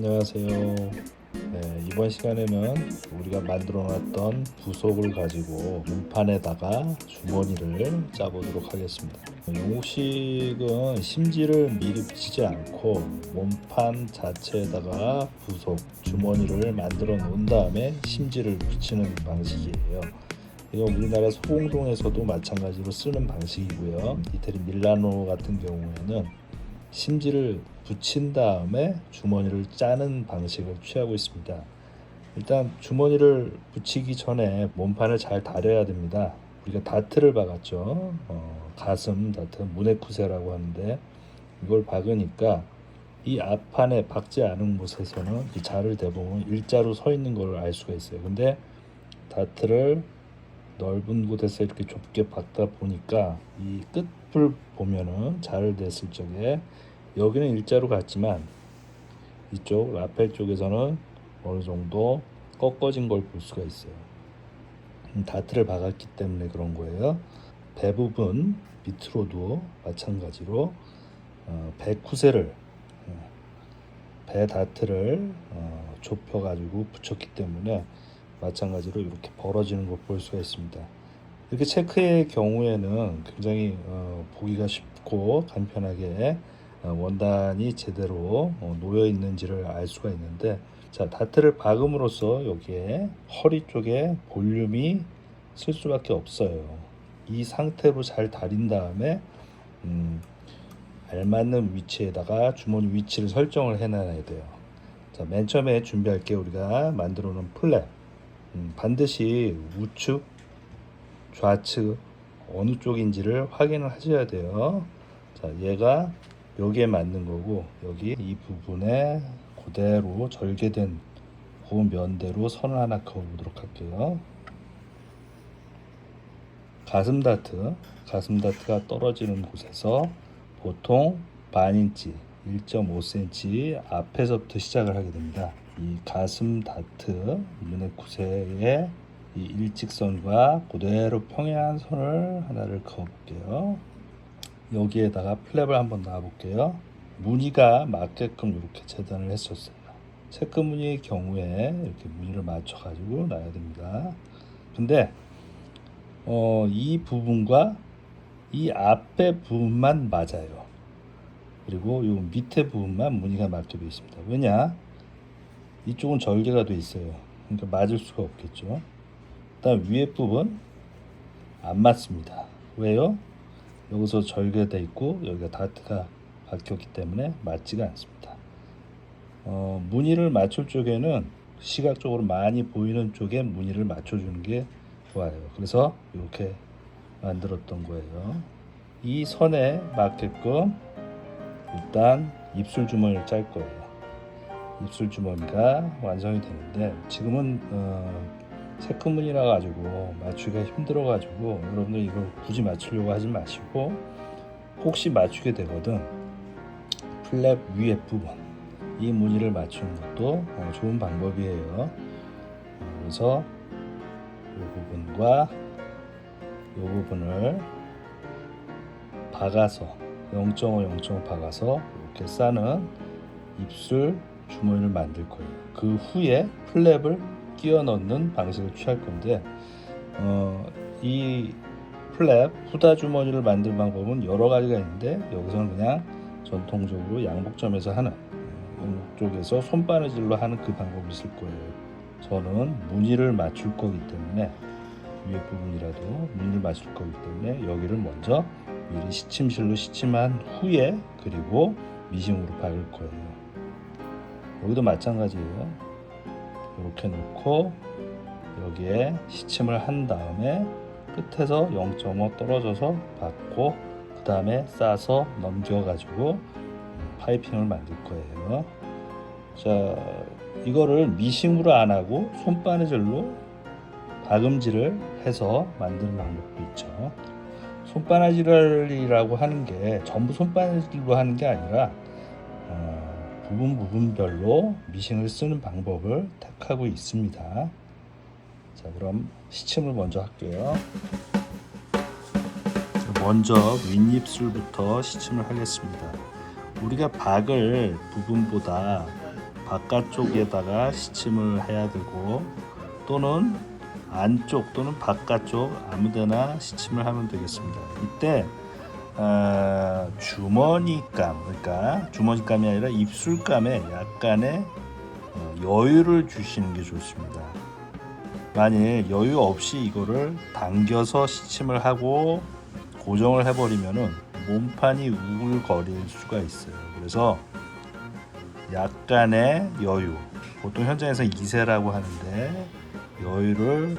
안녕하세요. 이번 시간에는 우리가 만들어 놨던 부속을 가지고 문판에다가 주머니를 짜보도록 하겠습니다. 용욱식은 심지를 미리 붙이지 않고 문판 자체에다가 부속 주머니를 만들어 놓은 다음에 심지를 붙이는 방식이에요. 이거 우리나라 소공동에서도 마찬가지로 쓰는 방식이고요. 이태리 밀라노 같은 경우에는 심지를 붙인 다음에 주머니를 짜는 방식을 취하고 있습니다. 일단 주머니를 붙이기 전에 몸판을 잘 다려야 됩니다. 우리가 다트를 박았죠. 가슴 다트, 무네쿠세라고 하는데 이걸 박으니까 이 앞판에 박지 않은 곳에서는 이 자를 대보면 일자로 서 있는 걸 알 수가 있어요. 근데 다트를 넓은 곳에서 이렇게 좁게 박다 보니까 이 끝을 보면은 자를 댔을 적에 여기는 일자로 갔지만 이쪽 라펠 쪽에서는 어느 정도 꺾어진 걸 볼 수가 있어요. 다트를 박았기 때문에 그런 거예요. 배 부분 밑으로도 마찬가지로 배쿠세를 배 다트를 좁혀 가지고 붙였기 때문에 마찬가지로 이렇게 벌어지는 걸 볼 수가 있습니다. 이렇게 체크의 경우에는 굉장히 보기가 쉽고 간편하게 원단이 제대로 놓여 있는지를 알 수가 있는데, 자, 다트를 박음으로써 여기에 허리 쪽에 볼륨이 쓸 수밖에 없어요. 이 상태로 잘 다린 다음에 알맞는 위치에다가 주머니 위치를 설정을 해놔야 돼요. 자, 맨 처음에 준비할 게 우리가 만들어 놓은 플랩, 반드시 우측 좌측 어느 쪽인지를 확인을 하셔야 돼요. 자, 얘가 여기에 맞는 거고, 여기 이 부분에 그대로 절개된 그 면대로 선을 하나 그어보도록 할게요. 가슴 다트가 떨어지는 곳에서 보통 반인치 1.5cm 앞에서부터 시작을 하게 됩니다. 이 가슴 다트 무네쿠세의 이 일직선과 그대로 평행한 선을 하나를 그어볼게요. 여기에다가 플랩을 한번 놔볼게요. 무늬가 맞게끔 이렇게 재단을 했었어요. 체크 무늬의 경우에 이렇게 무늬를 맞춰 가지고 놔야 됩니다. 근데 이 부분과 이 앞에 부분만 맞아요. 그리고 이 밑에 부분만 무늬가 맞게 되어 있습니다. 왜냐? 이쪽은 절개가 되어 있어요. 그러니까 맞을 수가 없겠죠. 일단 위에 부분 안 맞습니다. 왜요? 여기서 절개되어 있고 여기가 다트가 박혔기 때문에 맞지가 않습니다. 무늬를 맞출 쪽에는 시각적으로 많이 보이는 쪽에 무늬를 맞춰주는 게 좋아요. 그래서 이렇게 만들었던 거예요. 이 선에 맞게끔 일단 입술 주머니를 짤 거예요. 입술 주머니가 완성이 되는데 지금은 체크무늬라 가지고 맞추기가 힘들어 가지고 여러분들 이걸 굳이 맞추려고 하지 마시고, 혹시 맞추게 되거든 플랩 위에 부분 이 무늬를 맞추는 것도 좋은 방법이에요. 그래서 이 부분과 이 부분을 박아서 0.5 박아서 이렇게 싸는 입술 주머니를 만들 거예요. 그 후에 플랩을 끼워 넣는 방식을 취할 건데, 이 플랩 후다 주머니를 만들 방법은 여러 가지가 있는데 여기서는 그냥 전통적으로 양복점에서 하는 영국 쪽에서 손바느질로 하는 그 방법이 있을 거예요. 저는 무늬를 맞출 거기 때문에 위에 부분이라도 무늬를 맞출 거기 때문에 여기를 먼저 미리 시침실로 시침한 후에 그리고 미싱으로 박을 거예요. 여기도 마찬가지예요. 이렇게 놓고 여기에 시침을 한 다음에 끝에서 0.5 떨어져서 박고 그 다음에 싸서 넘겨 가지고 파이핑을 만들 거예요. 자, 이거를 미싱으로 안 하고 손바느질로 박음질을 해서 만드는 방법도 있죠. 손바느질이라고 하는 게 전부 손바느질로 하는 게 아니라 부분별로 미싱을 쓰는 방법을 택하고 있습니다. 자, 그럼 시침을 먼저 할게요. 먼저 윗입술부터 시침을 하겠습니다. 우리가 박을 부분보다 바깥쪽에다가 시침을 해야 되고, 또는 안쪽 또는 바깥쪽 아무데나 시침을 하면 되겠습니다. 이때 주머니감, 그러니까 주머니감이 아니라 입술감에 약간의 여유를 주시는 게 좋습니다. 만일 여유 없이 이거를 당겨서 시침을 하고 고정을 해버리면은 몸판이 우글거릴 수가 있어요. 그래서 약간의 여유, 보통 현장에서 이세라고 하는데, 여유를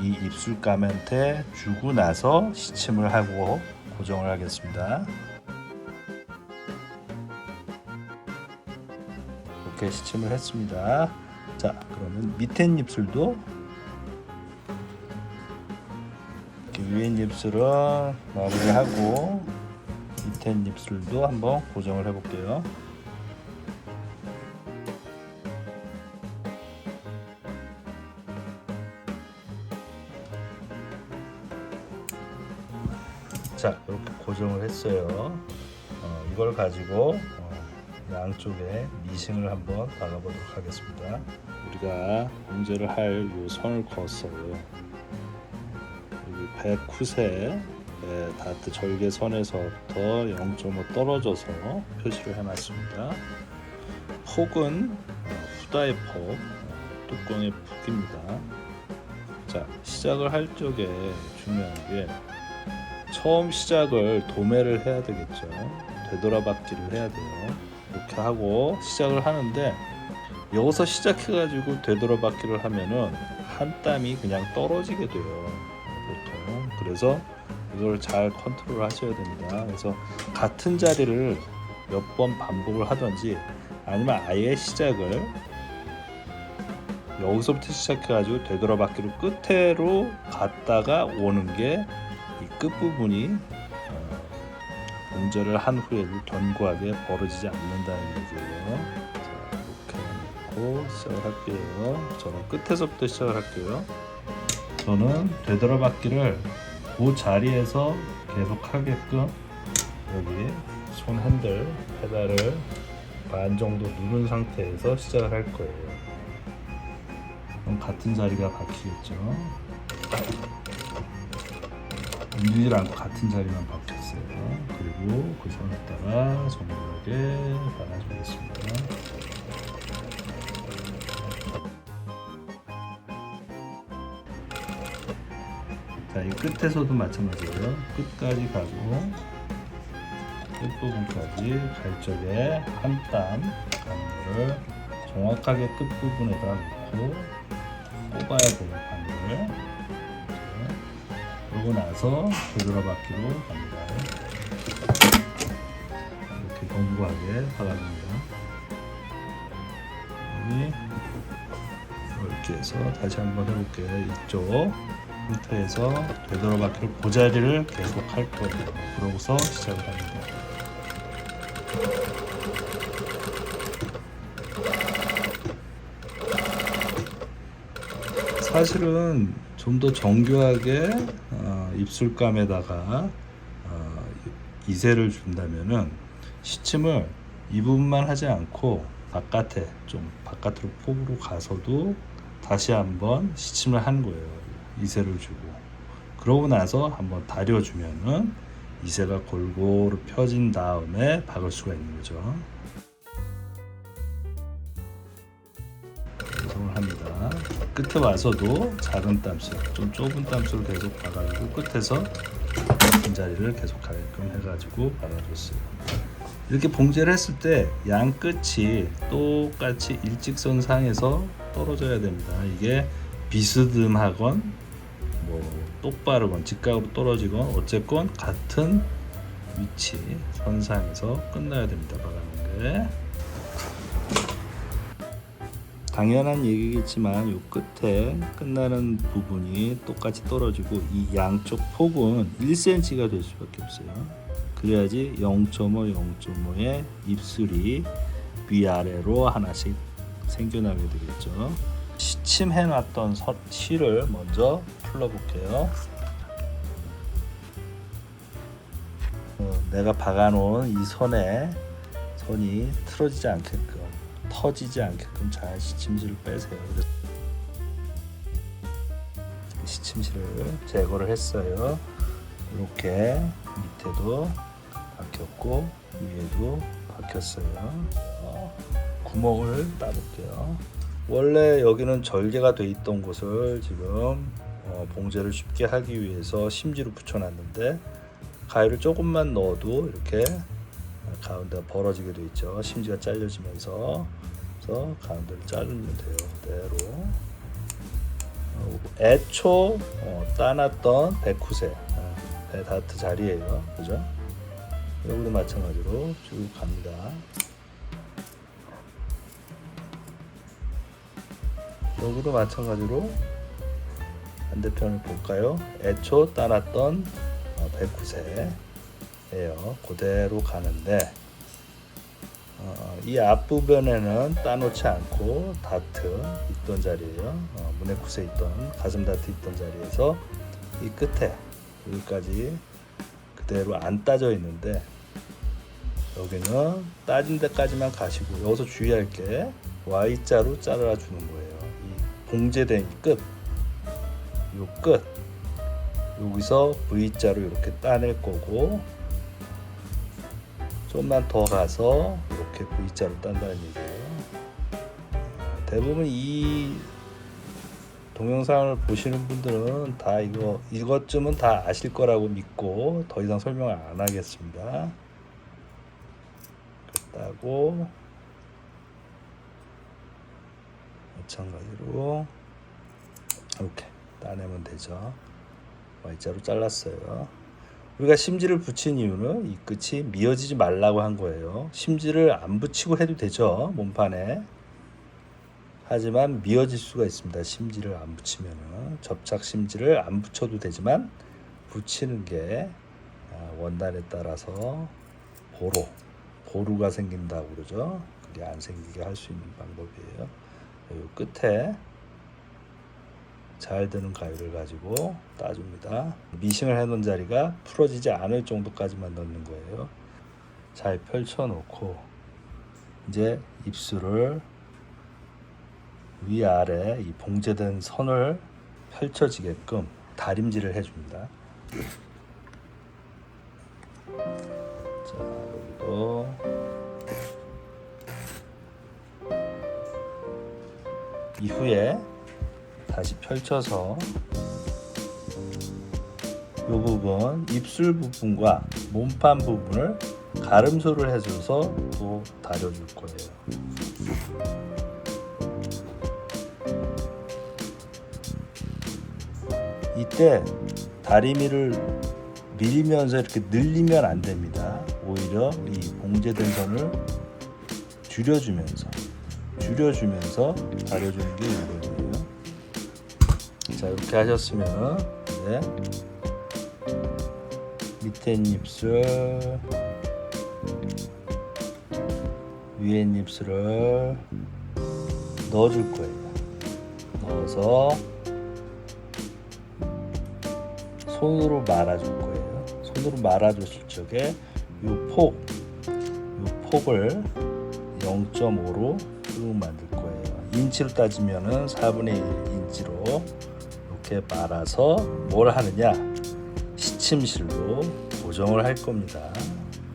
이 입술감한테 주고 나서 시침을 하고 고정을 하겠습니다. 이렇게 시침을 했습니다. 자, 그러면 밑에 입술도, 이렇게 위에 입술은 마무리하고 밑에 입술도 한번 고정을 해볼게요. 자, 이렇게 고정을 했어요. 이걸 가지고 양쪽에 미싱을 한번 박아보도록 하겠습니다. 우리가 봉제를 할 이 선을 그었어요. 여기 배 굿에 다트 절개선에서부터 0.5 떨어져서 표시를 해놨습니다. 폭은 후다의 폭, 뚜껑의 폭입니다. 자, 시작을 할 적에 중요한 게, 처음 시작을 도매를 해야 되겠죠. 되돌아박기를 해야 돼요. 이렇게 하고 시작을 하는데, 여기서 시작해가지고 되돌아박기를 하면은 한 땀이 그냥 떨어지게 돼요, 보통. 그래서 이걸 잘 컨트롤 하셔야 됩니다. 그래서 같은 자리를 몇 번 반복을 하든지, 아니면 아예 시작을 여기서부터 시작해가지고 되돌아박기로 끝으로 갔다가 오는 게 이 끝부분이 봉제를 한 후에도 견고하게 벌어지지 않는다는 얘기예요. 자, 이렇게 놓고 시작을 할게요. 저는 끝에서부터 시작을 할게요. 저는 되돌아박기를 그 자리에서 계속 하게끔 여기 손 핸들 페달을 반 정도 누른 상태에서 시작을 할 거예요. 그럼 같은 자리가 박히겠죠. 움직이지 않고 같은 자리만 박혔어요. 그리고 그 선에다가 정밀하게 박아주겠습니다. 자, 이 끝에서도 마찬가지예요. 끝까지 가고 끝부분까지 갈 적에 한 땀 바늘을 정확하게 끝부분에다 놓고 꼽아야 돼요, 바늘을. 그러고 나서 되돌아박기로 갑니다. 이렇게 견고하게 박아줍니다. 이렇게 해서 다시 한번 해볼게요. 이쪽 상태에서 되돌아박기를 그 자리를 계속 할 거예요. 그러고서 시작을 합니다. 사실은 좀 더 정교하게 입술감에다가 이세를 준다면은 시침을 이 부분만 하지 않고 바깥에 좀 바깥으로 폭으로 가서도 다시 한번 시침을 하는 거예요. 이세를 주고, 그러고 나서 한번 다려주면은 이세가 골고루 펴진 다음에 박을 수가 있는 거죠. 구성을 합니다. 끝에 와서도 작은 땀수, 좀 좁은 땀수를 계속 박아주고 끝에서 같은 자리를 계속 가게끔 해가지고 박아줬어요. 이렇게 봉제를 했을 때 양 끝이 똑같이 일직선 상에서 떨어져야 됩니다. 이게 비스듬하건 뭐 똑바르건 직각으로 떨어지건 어쨌건 같은 위치 선상에서 끝나야 됩니다. 박아놓은 게. 당연한 얘기겠지만 이 끝에 끝나는 부분이 똑같이 떨어지고 이 양쪽 폭은 1cm가 될 수밖에 없어요. 그래야지 0.5, 0.5의 입술이 위아래로 하나씩 생겨나게 되겠죠. 시침해놨던 실을 먼저 풀러볼게요. 내가 박아놓은 이 선이 틀어지지 않게끔 터지지 않게끔 잘 시침실을 빼세요. 그래서 시침실을 제거를 했어요. 이렇게 밑에도 박혔고 위에도 박혔어요. 구멍을 따볼게요. 원래 여기는 절개가 돼 있던 곳을 지금 봉제를 쉽게 하기 위해서 심지로 붙여놨는데 가위를 조금만 넣어도 이렇게 가운데가 벌어지게 돼 있죠. 심지가 잘려지면서 그래서 가운데를 자르면 돼요. 그대로. 애초 따놨던 백후세 배다트 자리예요. 그죠? 여기도 마찬가지로 쭉 갑니다. 여기도 마찬가지로 반대편을 볼까요? 애초 따놨던 백후세예요. 그대로 가는데 이 앞부분에는 따놓지 않고 다트 있던 자리예요. 문해쿠세 있던 가슴 다트 있던 자리에서 이 끝에 여기까지 그대로 안 따져 있는데 여기는 따진 데까지만 가시고 여기서 주의할 게 Y자로 잘라 주는 거예요. 이 봉제된 끝, 요 끝 여기서 V자로 이렇게 따낼 거고 좀만 더 가서 이렇게 V자로 딴다는 얘기예요. 대부분 이 동영상을 보시는 분들은 다 이것쯤은 다 아실 거라고 믿고 더 이상 설명을 안 하겠습니다. 따고 마찬가지로 이렇게 따내면 되죠. Y자로 잘랐어요. 우리가 심지를 붙인 이유는 이 끝이 미어지지 말라고 한 거예요. 심지를 안 붙이고 해도 되죠, 몸판에. 하지만 미어질 수가 있습니다. 심지를 안 붙이면은 접착 심지를 안 붙여도 되지만 붙이는 게 원단에 따라서 보루가 생긴다고 그러죠. 그게 안 생기게 할 수 있는 방법이에요. 이 끝에 잘 드는 가위를 가지고 따줍니다. 미싱을 해놓은 자리가 풀어지지 않을 정도까지만 넣는 거예요. 잘 펼쳐놓고 이제 입술을 위아래 이 봉제된 선을 펼쳐지게끔 다림질을 해줍니다. 자, 여기도 이후에 다시 펼쳐서 이 부분 입술 부분과 몸판 부분을 가름소를 해줘서 또 다려줄 거예요. 이때 다리미를 밀면서 이렇게 늘리면 안 됩니다. 오히려 이 봉제된 선을 줄여주면서 다려주는 게 이거예요. 자, 이렇게 하셨으면 이제 밑에 입술, 위에 입술을 넣어줄 거예요. 넣어서 손으로 말아줄 거예요. 손으로 말아줬을 적에 이 폭을 0.5로 쭉 만들 거예요. 인치로 따지면은 4분의 1 인치로 이렇게 말아서 뭘 하느냐? 시침실로 고정을 할 겁니다.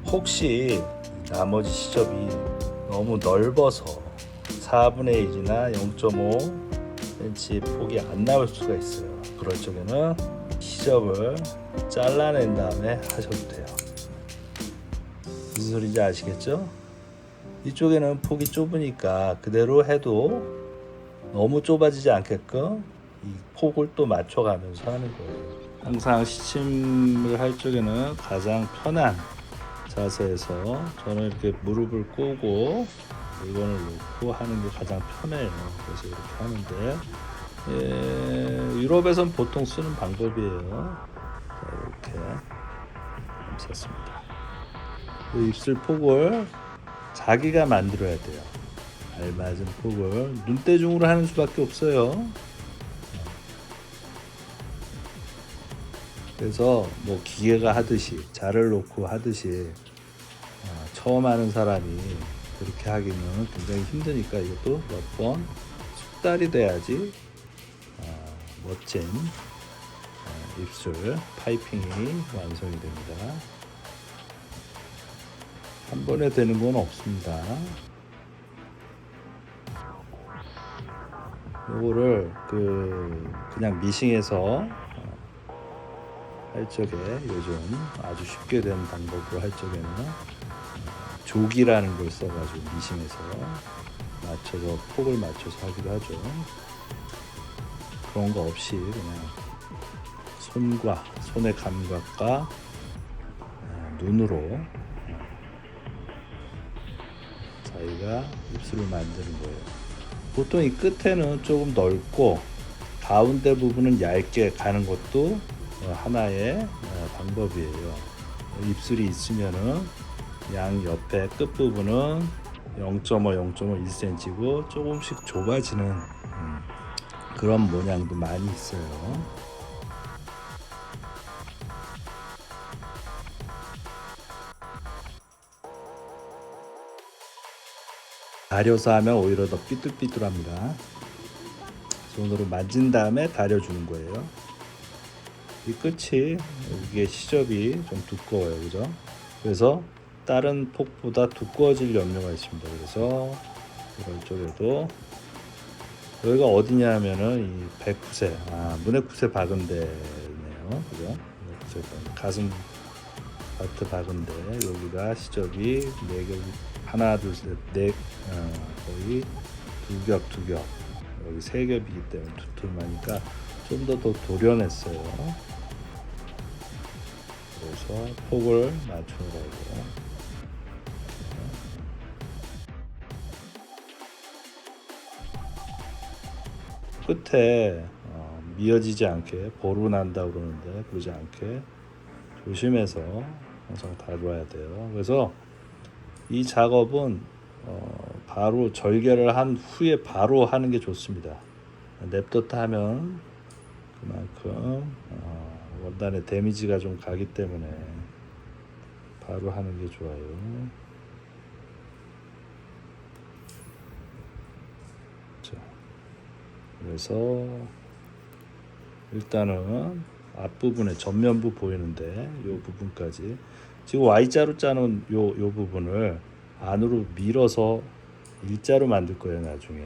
혹시 나머지 시접이 너무 넓어서 4분의 1이나 0.5cm 폭이 안 나올 수가 있어요. 그럴 적에는 시접을 잘라낸 다음에 하셔도 돼요. 무슨 소리인지 아시겠죠? 이쪽에는 폭이 좁으니까 그대로 해도 너무 좁아지지 않게끔 이 폭을 또 맞춰가면서 하는 거예요. 항상 시침을 할 적에는 가장 편한 자세에서 저는 이렇게 무릎을 꼬고 물건을 놓고 하는 게 가장 편해요. 그래서 이렇게 하는데 유럽에선 보통 쓰는 방법이에요. 자, 이렇게 감쌌습니다. 입술 폭을 자기가 만들어야 돼요. 알맞은 폭을 눈대중으로 하는 수밖에 없어요. 그래서 뭐 기계가 하듯이 자를 놓고 하듯이 처음 하는 사람이 그렇게 하기는 굉장히 힘드니까 이것도 몇 번 숙달이 돼야지 멋진 입술 파이핑이 완성이 됩니다. 한 번에 되는 건 없습니다. 요거를 그냥 미싱해서 할 적에 요즘 아주 쉽게 된 방법으로 할 적에는 조기라는 걸 써가지고 미싱해서 맞춰서 폭을 맞춰서 하기도 하죠. 그런 거 없이 그냥 손의 감각과 눈으로 자기가 입술을 만드는 거예요. 보통 이 끝에는 조금 넓고 가운데 부분은 얇게 가는 것도 하나의 방법이에요. 입술이 있으면은 양 옆에 끝 부분은 0.5, 1cm고 조금씩 좁아지는 그런 모양도 많이 있어요. 다려서 하면 오히려 더 삐뚤삐뚤합니다. 손으로 만진 다음에 다려주는 거예요. 이 끝이 이게 시접이 좀 두꺼워요, 그죠? 그래서 다른 폭보다 두꺼워질 염려가 있습니다. 그래서 이런 쪽에도 여기가 어디냐면은 이 백구세, 문해구세 박은 데네요, 그죠? 가슴 파트 박은 데 여기가 시접이 4겹, 하나, 둘, 셋, 넷, 거의 두 겹. 여기 3겹이기 때문에 두툼하니까 좀 더 도려냈어요. 그래서 폭을 맞추라고. 끝에 미어지지 않게 보루 난다고 그러는데 그러지 않게 조심해서 항상 다뤄야 돼요. 그래서 이 작업은 바로 절개를 한 후에 바로 하는 게 좋습니다. 냅뒀다 하면 그만큼 원단에 데미지가 좀 가기 때문에 바로 하는 게 좋아요. 자, 그래서 일단은 앞부분에 전면부 보이는데 이 부분까지 지금 Y자로 짜놓은 요 부분을 안으로 밀어서 일자로 만들 거예요. 나중에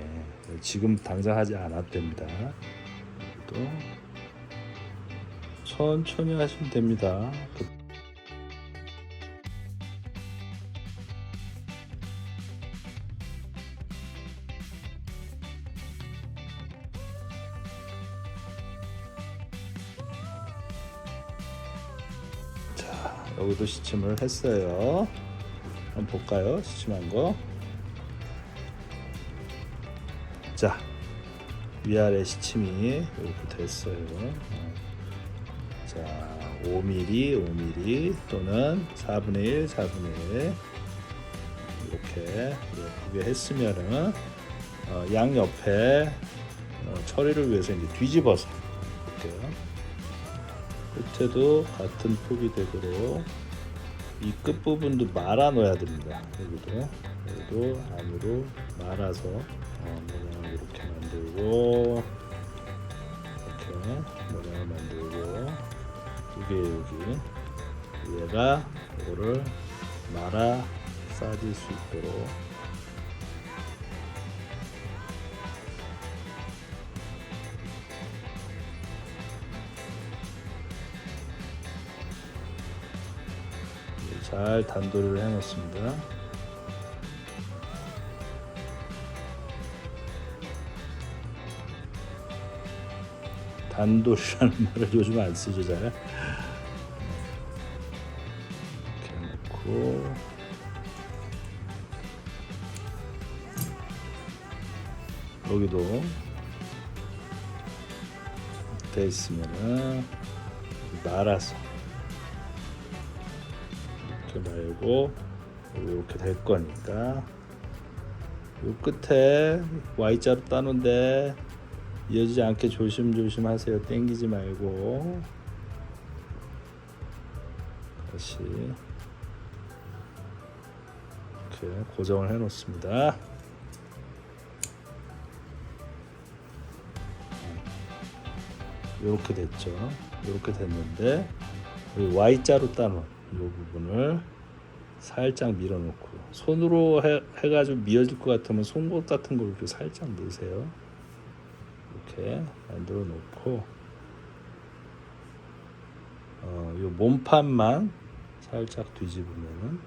지금 당장 하지 않아도 됩니다. 또 천천히 하시면 됩니다. 자, 여기도 시침을 했어요. 한번 볼까요? 시침한 거. 자, 위아래 시침이 이렇게 됐어요. 자, 5mm 또는 4분의 1 이렇게 예쁘게 했으면은 양 옆에 처리를 위해서 이제 뒤집어서 볼게요. 끝에도 같은 폭이 되도록 이 끝부분도 말아 놓아야 됩니다. 여기도 안으로 말아서 모양을 이렇게 만들고 이렇게 모양을 만들고 여기 얘가 이거를 말아 싸질 수 있도록 잘 단도리를 해놓습니다. 단도리라는 말을 요즘 안 쓰죠, 잘. 이렇게 놓고 여기도 돼 있으면은 말아서 이렇게 말고 이렇게 될 거니까 요 끝에 Y자로 따는데 이어지지 않게 조심조심 하세요. 당기지 말고 다시 이렇게 고정을 해 놓습니다. 이렇게 됐죠. 이렇게 됐는데 여기 Y자로 따놓은 이 부분을 살짝 밀어놓고, 손으로 해가지고 미어질 것 같으면 송곳 같은 걸 이렇게 살짝 넣으세요. 이렇게 만들어 놓고 이 몸판만 살짝 뒤집으면은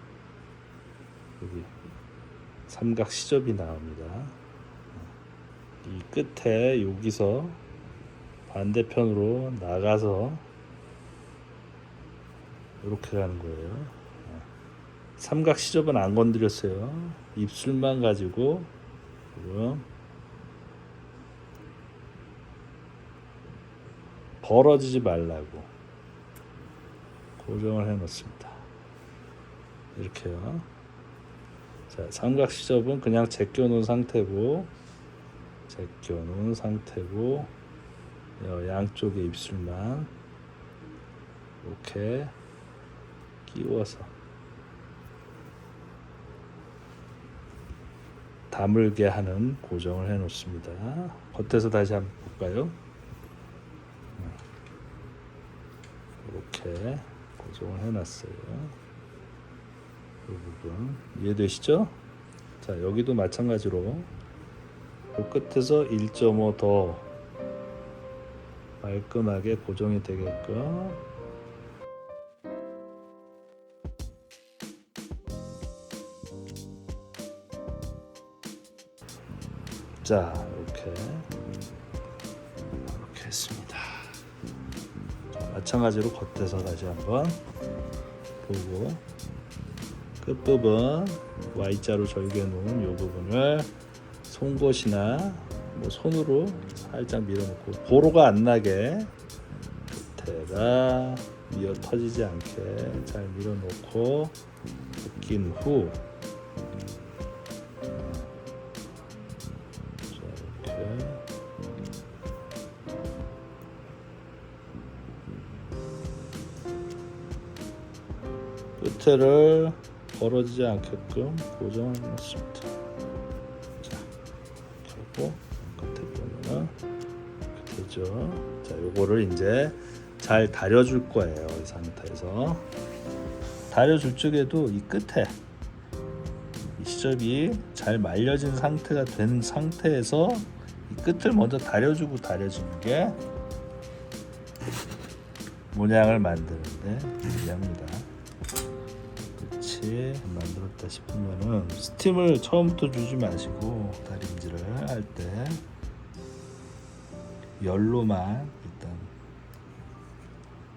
여기 삼각 시접이 나옵니다. 이 끝에 여기서 반대편으로 나가서 이렇게 가는 거예요. 삼각 시접은 안 건드렸어요. 입술만 가지고 지금 벌어지지 말라고 고정을 해 놓습니다. 이렇게요. 자, 삼각 시접은 그냥 제껴 놓은 상태고 양쪽의 입술만 이렇게 끼워서 다물게 하는 고정을 해 놓습니다. 겉에서 다시 한번 볼까요? 이렇게 고정을 해 놨어요. 이 부분 이해되시죠? 자, 여기도 마찬가지로 그 끝에서 1.5 더 말끔하게 고정이 되게끔 자, 이렇게 했습니다. 마찬가지로 겉에서 다시 한번 보고, 끝부분 Y자로 절개 놓은 이 부분을 송곳이나 뭐 손으로 살짝 밀어놓고 보로가 안 나게 끝에가 미어 터지지 않게 잘 밀어놓고 벗긴 후 끝을 벌어지지 않게끔 고정을 해놓습니다. 자, 이렇게 하고 끝에 보면은 이렇게 되죠. 자, 요거를 이제 잘 다려줄 거예요. 이 상태에서 다려줄 적에도 이 끝에 이 시접이 잘 말려진 상태가 된 상태에서 이 끝을 먼저 다려주고 다려주는 게 모양을 만드는데 유리합니다. 만들었다 싶으면은 스팀을 처음부터 주지 마시고 다림질을 할 때 열로만 일단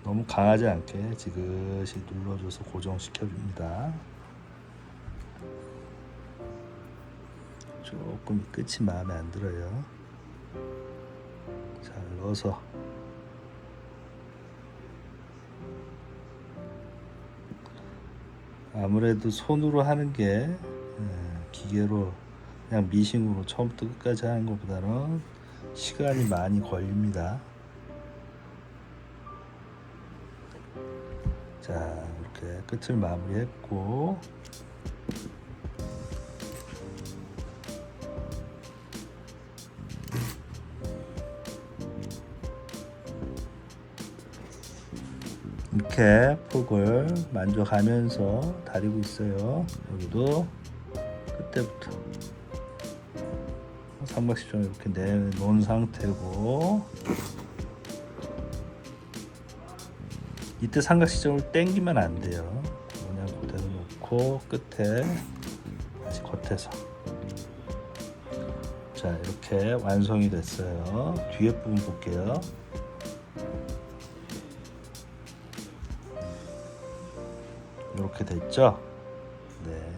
너무 강하지 않게 지그시 눌러줘서 고정시켜 줍니다. 조금 끝이 마음에 안 들어요. 잘 넣어서 아무래도 손으로 하는 게 기계로 그냥 미싱으로 처음부터 끝까지 하는 것보다는 시간이 많이 걸립니다. 자, 이렇게 끝을 마무리했고 이렇게 폭을 만져가면서 다리고 있어요. 여기도 끝에부터 삼각시점 이렇게 내놓은 상태고, 이때 삼각시점을 당기면 안 돼요. 그냥 그대로 놓고 끝에 다시 겉에서. 자, 이렇게 완성이 됐어요. 뒤에 부분 볼게요. 이렇게 됐죠? 네.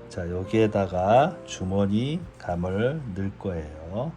자, 여기에다가 주머니 감을 넣을 거예요.